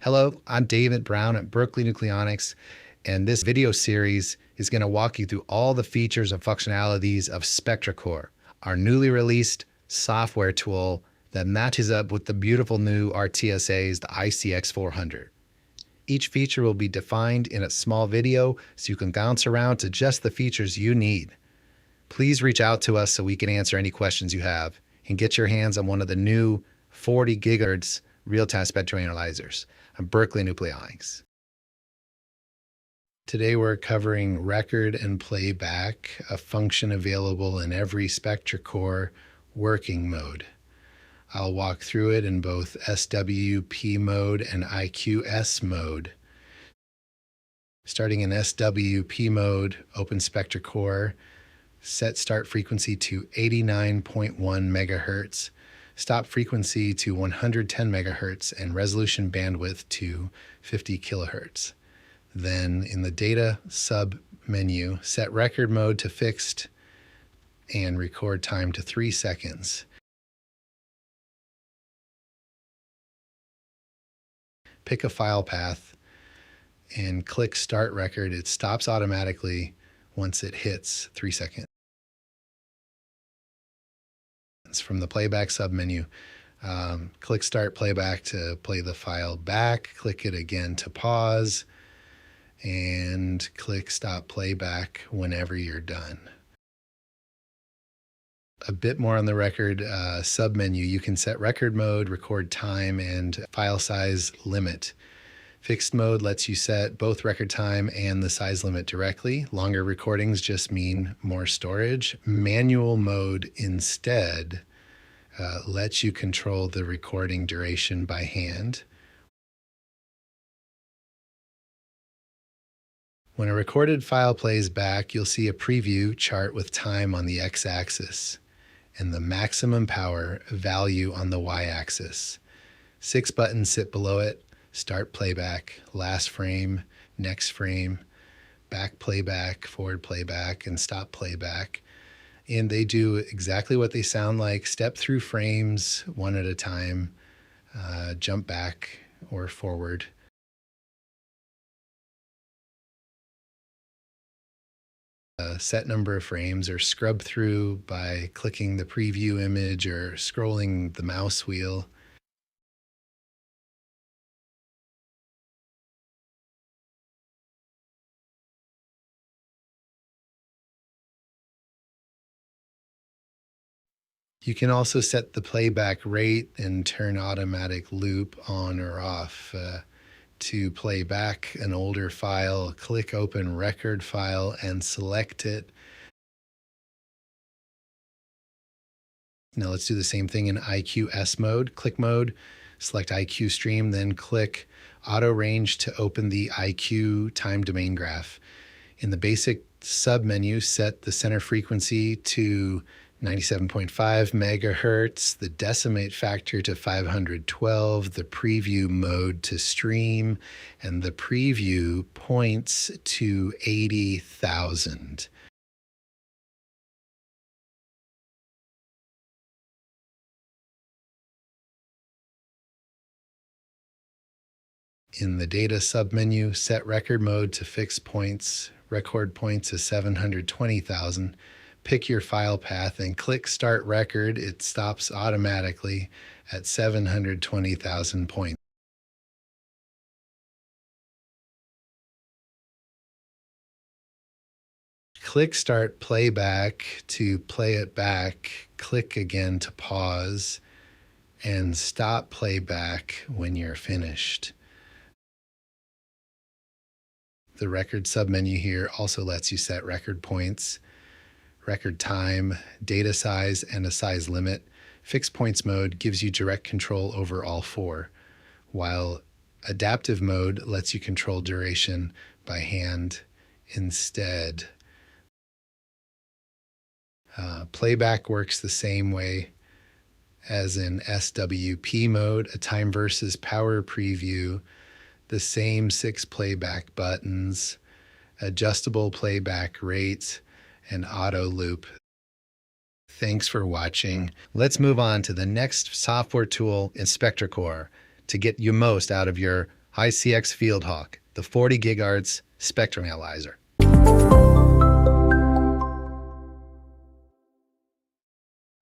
Hello, I'm David Brown at Berkeley Nucleonics, and this video series is going to walk you through all the features and functionalities of SpectraCore, our newly released software tool that matches up with the beautiful new RTSAs, the ICX400. Each feature will be defined in a small video so you can bounce around to just the features you need. Please reach out to us so we can answer any questions you have and get your hands on one of the new 40 gigahertz real-time spectral analyzers on Berkeley Nucleonics. Today we're covering record and playback, a function available in every SpectraCore working mode. I'll walk through it in both SWP mode and IQS mode. Starting in SWP mode, open SpectraCore, set start frequency to 89.1 megahertz, stop frequency to 110 megahertz, and resolution bandwidth to 50 kilohertz. Then in the data sub menu, set record mode to fixed and record time to 3 seconds. Pick a file path and click start record. It stops automatically once it hits 3 seconds. From the playback submenu, click start playback to play the file back, click it again to pause, and click stop playback whenever you're done. A bit more on the record submenu. You can set record mode, record time, and file size limit. Fixed mode lets you set both record time and the size limit directly. Longer recordings just mean more storage. Manual mode instead lets you control the recording duration by hand. When a recorded file plays back, you'll see a preview chart with time on the x-axis and the maximum power value on the y-axis. 6 buttons sit below it: start playback, last frame, next frame, back playback, forward playback, and stop playback. And they do exactly what they sound like: step through frames one at a time, jump back or forward. Set number of frames, or scrub through by clicking the preview image or scrolling the mouse wheel. You can also set the playback rate and turn automatic loop on or off. To play back an older file, click open record file and select it. Now let's do the same thing in IQS mode. Click mode, select IQ stream, then click auto range to open the IQ time domain graph. In the basic submenu, set the center frequency to 97.5 megahertz, the decimate factor to 512, the preview mode to stream, and the preview points to 80,000. In the data submenu, set record mode to fixed points, record points is 720,000. Pick your file path and click start record. It stops automatically at 720,000 points. Click start playback to play it back. Click again to pause, and stop playback when you're finished. The record submenu here also lets you set record points, record time, data size, and a size limit. Fixed points mode gives you direct control over all four, while adaptive mode lets you control duration by hand instead. Playback works the same way as in SWP mode, a time versus power preview, the same 6 playback buttons, adjustable playback rates, and auto loop. Thanks for watching. Let's move on to the next software tool in SpectraCore to get you most out of your HiCX FieldHawk, the 40 GHz spectrum analyzer.